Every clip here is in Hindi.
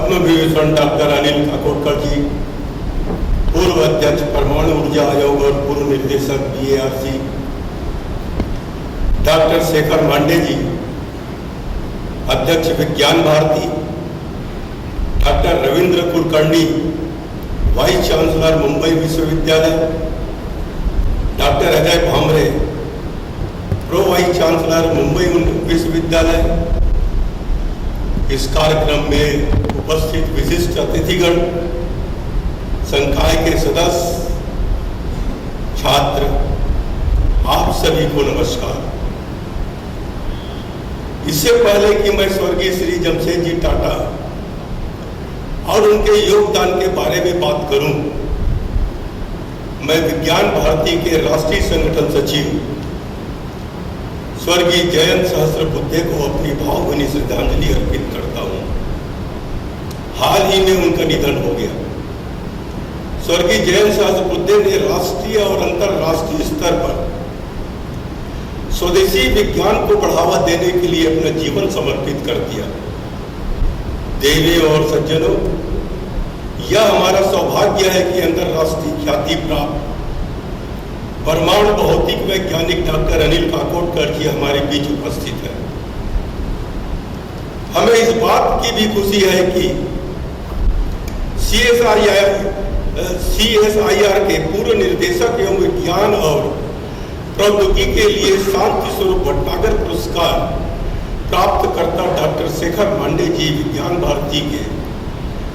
पद्म विभूषण डॉक्टर अनिल काकोडकर जी, पूर्व अध्यक्ष परमाणु ऊर्जा आयोग और पूर्व निर्देशक BARC, डॉक्टर शेखर मांडे जी, अध्यक्ष Vigyan Bharati, doctor Ravindra Kulkarni, vice chancellor Mumbai विश्वविद्यालय, doctor Ajay Bhamre, pro vice chancellor Mumbai विश्वविद्यालय, इस कार्यक्रम में उपस्थित विशिष्ट अतिथिगण, संकाय के सदस्य, छात्र, आप सभी को नमस्कार। इससे पहले कि मैं स्वर्गीय श्री जमशेद जी टाटा और उनके योगदान के बारे में बात करूं, मैं विज्ञान भारती के राष्ट्रीय संगठन सचिव स्वर्गीय जयंत सहस्त्रबुद्धे को अपनी भावभीनी श्रद्धांजलि अर्पित करता हूं। हाल ही में उनका निधन हो गया। स्वर्गीय जयंत सहस्त्रबुद्धे ने राष्ट्रीय और अंतर्राष्ट्रीय स्तर पर स्वदेशी विज्ञान को बढ़ावा देने के लिए अपना जीवन समर्पित कर दिया। देवियों और सज्जनों, यह हमारा सौभाग्य है कि अंतर्राष्ट्रीय ख्याति प्राप्त परमाणु भौतिक वैज्ञानिक डॉक्टर अनिल काकोडकर जी हमारे बीच उपस्थित है। हमें इस बात की भी खुशी है कि CSIR के पूर्व निदेशक एवं विज्ञान और प्रौद्योगिकी के लिए शांति स्वरूप भट्टागर पुरस्कार प्राप्त करता डॉक्टर शेखर मांडे जी विज्ञान भारती के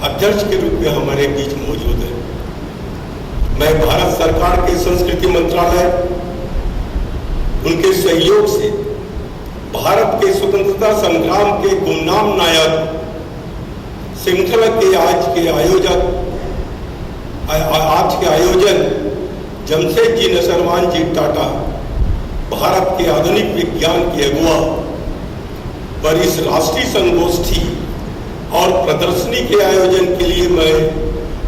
अध्यक्ष के रूप में हमारे बीच मौजूद है। मैं भारत सरकार के संस्कृति मंत्रालय, उनके सहयोग से भारत के स्वतंत्रता संग्राम के गुमनाम नायक श्रृंखला के आज के आयोजन जमशेद जी नसरवान जी टाटा, भारत के आधुनिक विज्ञान के अगुआ, पर इस राष्ट्रीय संगोष्ठी और प्रदर्शनी के आयोजन के लिए मैं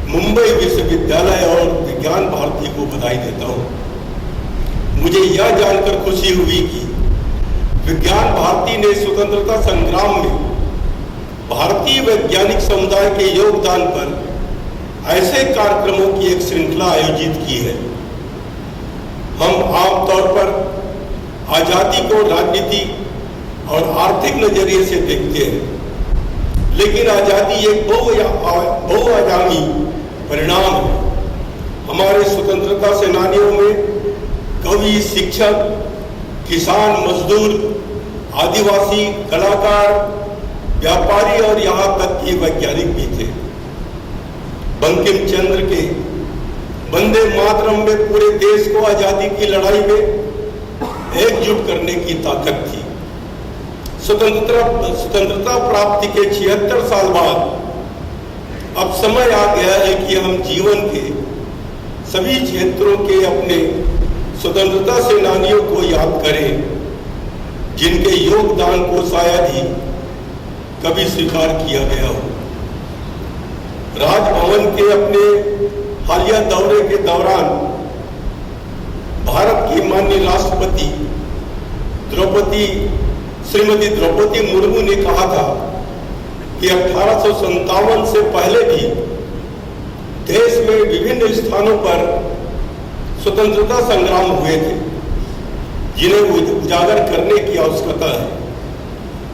मुंबई विश्वविद्यालय और विज्ञान भारती को बधाई देता हूं। मुझे यह जानकर खुशी हुई कि विज्ञान भारती ने स्वतंत्रता संग्राम में भारतीय वैज्ञानिक समुदाय के योगदान पर ऐसे कार्यक्रमों की एक श्रृंखला आयोजित की है। हम आमतौर पर आजादी को राजनीति और आर्थिक नजरिए से देखते हैं, लेकिन आजादी एक बहुआयामी परिणाम है। हमारे स्वतंत्रता सेनानियों में कवि, शिक्षक, किसान, मजदूर, आदिवासी, कलाकार, व्यापारी और यहाँ तक कि वैज्ञानिक भी थे। बंकिम चंद्र के वंदे मातरम में पूरे देश को आजादी की लड़ाई में एकजुट करने की ताकत थी। स्वतंत्रता प्राप्ति के 76 साल बाद अब समय आ गया है कि हम जीवन के सभी क्षेत्रों के अपने स्वतंत्रता सेनानियों को याद करें, जिनके योगदान को शायद ही कभी स्वीकार किया गया हो। राजभवन के अपने हालिया दौरे के दौरान भारत की माननीय राष्ट्रपति श्रीमती द्रौपदी मुर्मू ने कहा था कि 1857 से पहले भी देश में विभिन्न स्थानों पर स्वतंत्रता संग्राम हुए थे, जिन्हें उजागर करने की आवश्यकता है।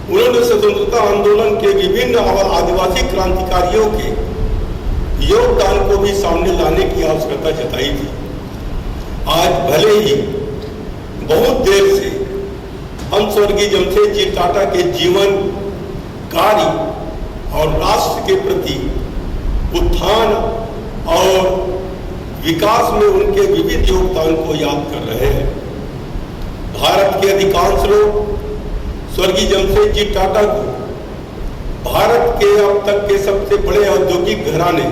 उन्होंने स्वतंत्रता आंदोलन के विभिन्न आदिवासी क्रांतिकारियों के योगदान को भी सामने लाने की आवश्यकता जताई थी। आज भले ही बहुत देर से हम स्वर्गीय जमशेद जी टाटा के जीवन, कार्य और राष्ट्र के प्रति उत्थान और विकास में उनके विविध योगदान को याद कर रहे हैं। भारत के अधिकांश लोग स्वर्गीय जमशेद जी टाटा को भारत के अब तक के सबसे बड़े औद्योगिक घराने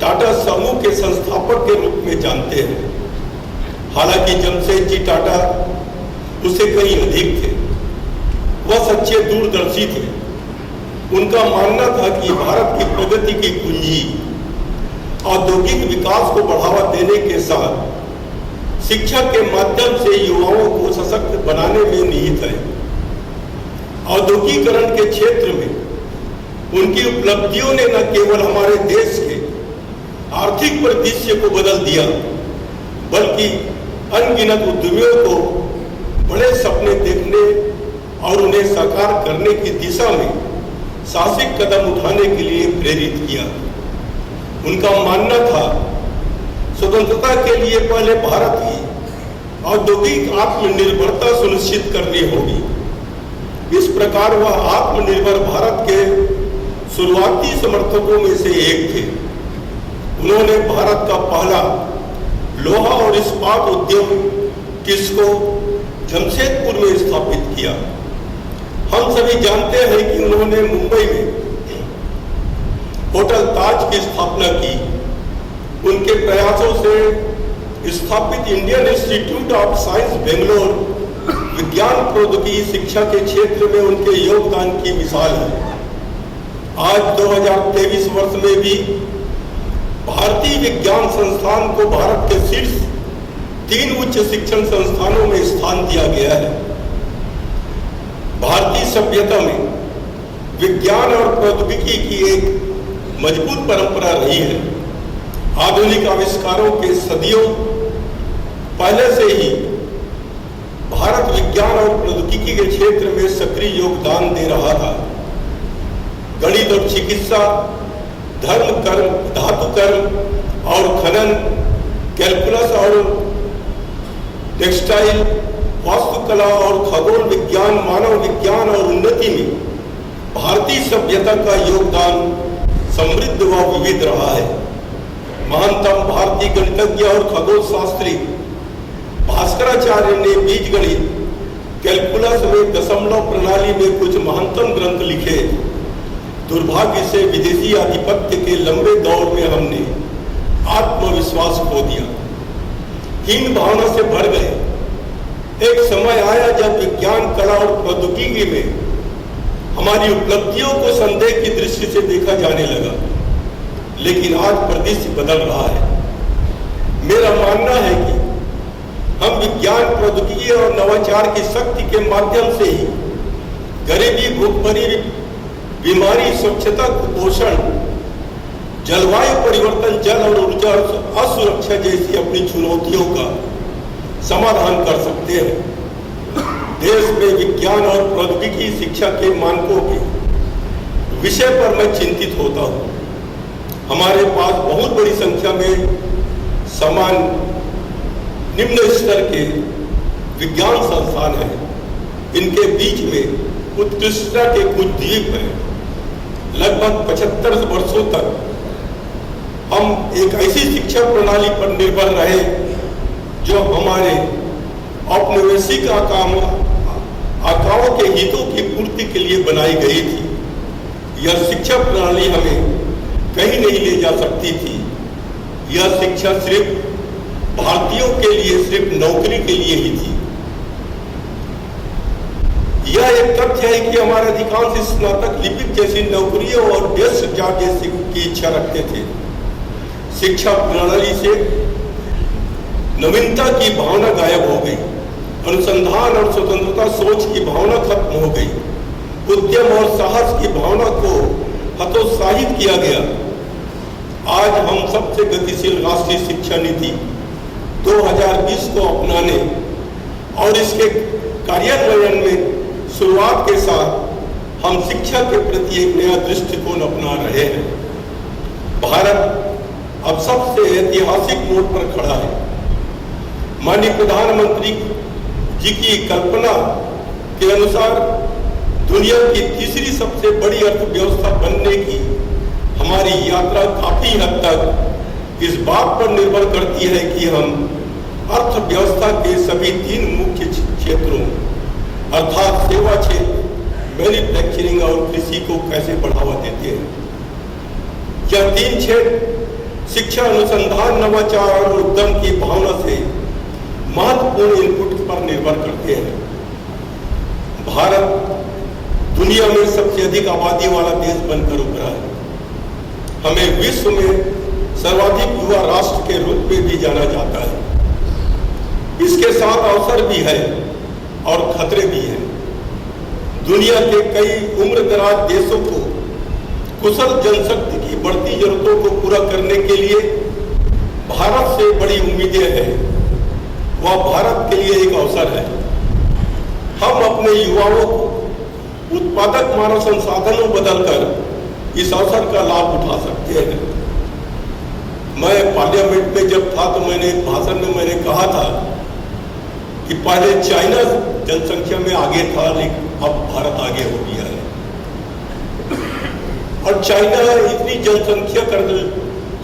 टाटा समूह के संस्थापक के रूप में जानते हैं। हालांकि जमशेद जी टाटा उससे कहीं अधिक थे। वह सच्चे दूरदर्शी थे। उनका मानना था कि भारत की प्रगति की कुंजी औद्योगिक विकास को बढ़ावा देने के साथ शिक्षा के माध्यम से युवाओं को सशक्त बनाने में निहित है। औद्योगिकरण के क्षेत्र में उनकी उपलब्धियों ने न केवल हमारे देश के आर्थिक परिदृश्य को बदल दिया, बल्कि अनगिनत उद्यमियों को बड़े सपने देखने और उन्हें साकार करने की दिशा में साहसिक कदम उठाने के लिए प्रेरित किया। उनका मानना था, स्वतंत्रता के लिए पहले भारत की औद्योगिक आत्मनिर्भरता सुनिश्चित करनी होगी। इस प्रकार वह आत्मनिर्भर भारत के शुरुआती समर्थकों में से एक थे। उन्होंने भारत का पहला लोहा और इस्पात उद्योग किस्को जमशेदपुर में स्थापित किया। हम सभी जानते हैं कि उन्होंने मुंबई में होटल ताज की स्थापना की। उनके प्रयासों से स्थापित Indian institute of science Bangalore विज्ञान प्रौद्योगिकी शिक्षा के क्षेत्र में उनके योगदान की मिसाल है। आज 2023 वर्ष में भी भारतीय विज्ञान संस्थान को भारत के शीर्ष 3 उच्च शिक्षण संस्थानों में स्थान दिया गया है। भारतीय सभ्यता में विज्ञान और प्रौद्योगिकी की एक मजबूत परंपरा रही है। आधुनिक आविष्कारों के सदियों पहले से ही भारत विज्ञान और प्रौद्योगिकी के क्षेत्र में सक्रिय योगदान दे रहा था। गणित और चिकित्सा, धर्म कर्म, धातु कर्म और खनन, कैलकुलस और टेक्सटाइल, वास्तुकला और खगोल विज्ञान, मानव विज्ञान और उन्नति में भारतीय सभ्यता का योगदान समृद्ध व विविध रहा है। महानतम भारतीय गणितज्ञ और खगोल शास्त्री भास्कराचार्य ने बीजगणित, कैलकुलस में दशमलव प्रणाली में कुछ महानतम ग्रंथ लिखे। दुर्भाग्य से विदेशी आधिपत्य के लंबे दौर में हमने आत्मविश्वास खो दिया, हीन भावना से भर गए। एक समय आया जब विज्ञान, कला और प्रौद्योगिकी में हमारी उपलब्धियों को संदेह की दृष्टि से देखा जाने लगा, लेकिन आज परिदृश्य बदल रहा है। मेरा मानना है कि हम विज्ञान, प्रौद्योगिकी और नवाचार की शक्ति के माध्यम से ही गरीबी, भूखमरी, बीमारी, स्वच्छता, कुपोषण, जलवायु परिवर्तन, जल और ऊर्जा असुरक्षा जैसी अपनी चुनौतियों का समाधान कर सकते हैं। देश में विज्ञान और प्रौद्योगिकी शिक्षा के मानकों के विषय पर मैं चिंतित होता हूँ। हमारे पास बहुत बड़ी संख्या में समान निम्न स्तर के विज्ञान संस्थान हैं। इनके बीच में उत्कृष्टता के कुछ द्वीप हैं। लगभग 75 वर्षों तक हम एक ऐसी शिक्षा प्रणाली पर निर्भर रहे जो हमारे औपनिवेशिक आकाओं के हितों की पूर्ति के लिए बनाई गई थी। यह शिक्षा प्रणाली हमें कहीं नहीं ले जा सकती थी। यह शिक्षा सिर्फ भारतीयों के लिए, सिर्फ नौकरी के लिए ही थी। यह एक तथ्य है कि हमारे अधिकांश स्नातक लिपिक जैसी नौकरियों और डेस्क जॉब जैसी की इच्छा रखते थे। शिक्षा प्रणाली से नवीनता की भावना गायब हो गई। अनुसंधान और स्वतंत्रता सोच की भावना खत्म हो गई। उद्यम और साहस की भावना को हतोत्साहित किया गया। आज हम सबसे गतिशील राष्ट्रीय शिक्षा नीति 2020 को अपनाने और इसके कार्यान्वयन में शुरुआत के साथ हम शिक्षा के प्रति एक नया दृष्टिकोण अपना रहे हैं। भारत अब सबसे ऐतिहासिक मोड़ पर खड़ा है। माननीय प्रधानमंत्री जी की कल्पना के अनुसार दुनिया की तीसरी सबसे बड़ी अर्थव्यवस्था बनने की हमारी यात्रा काफी हद तक इस बात पर निर्भर करती है कि हम अर्थव्यवस्था के सभी 3 मुख्य क्षेत्रों अर्थात सेवा क्षेत्र, मैन्युफैक्चरिंग और कृषि को कैसे बढ़ावा देते हैं। यह 3 क्षेत्र शिक्षा, अनुसंधान, नवाचार और उद्यम की भावना से महत्वपूर्ण इनपुट पर निर्भर करते हैं। भारत दुनिया में सबसे अधिक आबादी वाला देश बनकर उभरा है। हमें विश्व में सर्वाधिक युवा राष्ट्र के रूप में भी जाना जाता है। इसके साथ अवसर भी है और खतरे भी हैं। दुनिया के कई उम्रदराज देशों को कुशल जनशक्ति की बढ़ती जरूरतों को पूरा करने के लिए भारत से बड़ी उम्मीदें हैं। वह भारत के लिए एक अवसर है। हम अपने युवाओं को उत्पादक मानव संसाधनों बदलकर इस अवसर का लाभ उठा सकते हैं। मैं पार्लियामेंट में जब था तो मैंने भाषण में मैंने कहा था कि पहले चाइना जनसंख्या में आगे था, लेकिन अब भारत आगे हो गया है। और चाइना इतनी जनसंख्या कर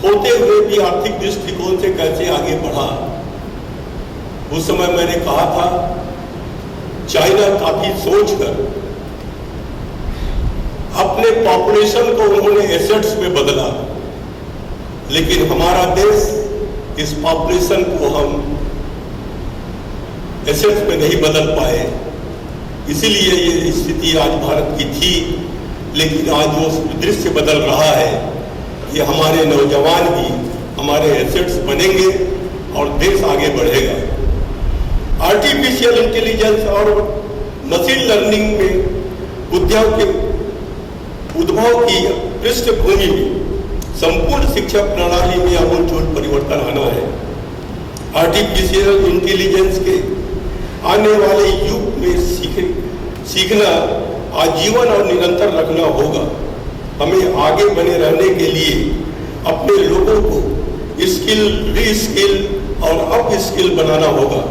होते हुए भी आर्थिक दृष्टिकोण से कैसे आगे बढ़ा, उस समय मैंने कहा था चाइना काफी सोचकर अपने पॉपुलेशन को उन्होंने एसेट्स में बदला, लेकिन हमारा देश इस पॉपुलेशन को हम एसेट्स में नहीं बदल पाए। इसीलिए ये स्थिति आज भारत की थी, लेकिन आज वो दृश्य बदल रहा है कि हमारे नौजवान भी हमारे एसेट्स बनेंगे और देश आगे बढ़ेगा। आर्टिफिशियल इंटेलिजेंस और मशीन लर्निंग में उद्भव की पृष्ठभूमि में संपूर्ण शिक्षा प्रणाली में आमूलचूल परिवर्तन आना है। आर्टिफिशियल इंटेलिजेंस के आने वाले युग में सीखना आजीवन और निरंतर रखना होगा। हमें आगे बने रहने के लिए अपने लोगों को स्किल, रीस्किल और अप स्किल बनाना होगा।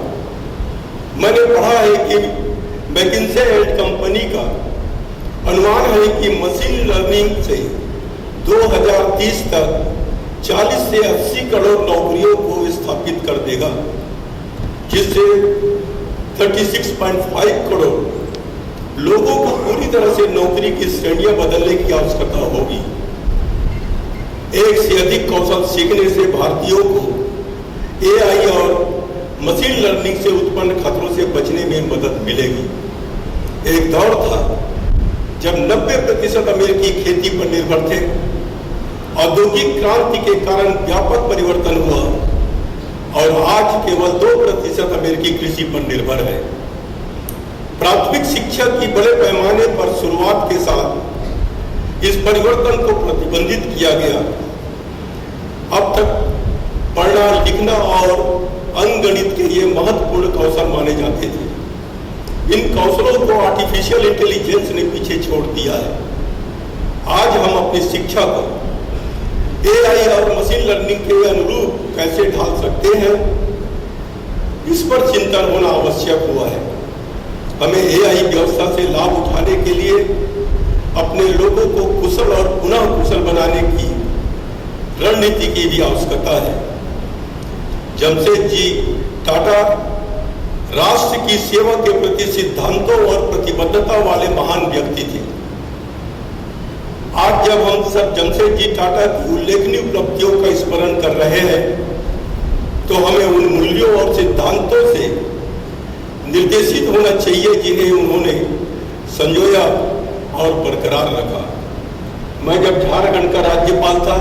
मैंने पढ़ा है कि मैकिन्से एंड कंपनी का अनुमान है कि मशीन लर्निंग से 2030 तक 40 से 80 करोड़ नौकरियों को स्थापित कर देगा, जिससे 36.5 करोड़ लोगों को पूरी तरह से नौकरी की श्रेणियां बदलने की आवश्यकता होगी। एक से अधिक कौशल सीखने से भारतीयों को एआई और मशीन लर्निंग से उत्पन्न खतरों से बचने में मदद मिलेगी। एक दौर था जब 90% अमेरिकी खेती पर निर्भर थे। औद्योगिक क्रांति के कारण व्यापक परिवर्तन हुआ और आज केवल 2% अमेरिकी कृषि पर निर्भर है। प्राथमिक शिक्षा की बड़े पैमाने पर शुरुआत के साथ इस परिवर्तन को प्रतिबंधित किया गया। अब तक पढ़ना, लिखना और अंकगणित के ये महत्वपूर्ण कौशल माने जाते थे। इन कौशलों को आर्टिफिशियल इंटेलिजेंस ने पीछे छोड़ दिया है। आज हम अपनी शिक्षा को एआई और मशीन लर्निंग के अनुरूप कैसे ढाल सकते हैं, इस पर चिंतन होना आवश्यक हुआ है। हमें एआई व्यवस्था से लाभ उठाने के लिए अपने लोगों को कुशल और पुनः कुशल बनाने की रणनीति की भी आवश्यकता है। जमशेदजी टाटा राष्ट्र की सेवा के प्रति सिद्धांतों और प्रतिबद्धता वाले महान व्यक्ति थे। आज जब हम सब जमशेदजी टाटा की उल्लेखनीय उपलब्धियों का स्मरण कर रहे हैं, तो हमें उन मूल्यों और सिद्धांतों से निर्देशित होना चाहिए जिन्हें उन्होंने संजोया और बरकरार रखा। मैं जब झारखंड का राज्यपाल था,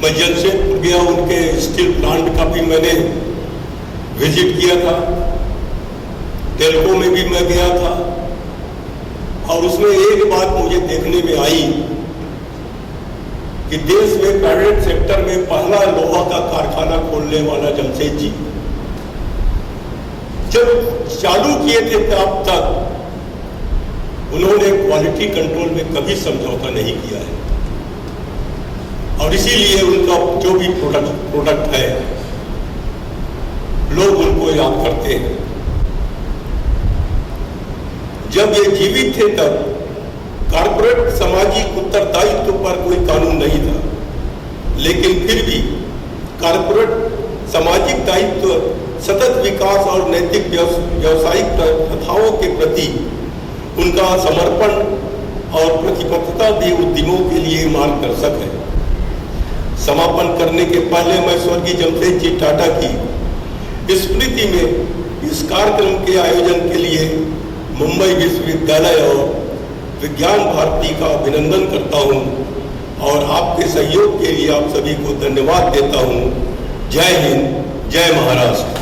मैं जमशेदपुर गया, उनके स्टील प्लांट का भी मैंने विजिट किया था। टेल्को में भी मैं गया था और उसमें एक बात मुझे देखने में आई कि देश में प्राइवेट सेक्टर में पहला लोहा का कारखाना खोलने वाला जमशेदजी जब चालू किए थे तब तक उन्होंने क्वालिटी कंट्रोल में कभी समझौता नहीं किया है और इसीलिए उनका जो भी प्रोडक्ट है लोग उनको याद करते हैं। जब ये जीवित थे तब कॉर्पोरेट सामाजिक उत्तरदायित्व पर कोई कानून नहीं था, लेकिन फिर भी कॉर्पोरेट सामाजिक दायित्व, सतत विकास और नैतिक व्यावसायिक प्रथाओं के प्रति उनका समर्पण और प्रतिबद्धता भी उद्यमों के लिए मार्गदर्शक है। समापन करने के पहले मैं स्वर्गीय जमशेदजी टाटा की स्मृति में इस कार्यक्रम के आयोजन के लिए मुंबई विश्वविद्यालय और विज्ञान भारती का अभिनंदन करता हूं और आपके सहयोग के लिए आप सभी को धन्यवाद देता हूं। जय हिंद, जय महाराष्ट्र।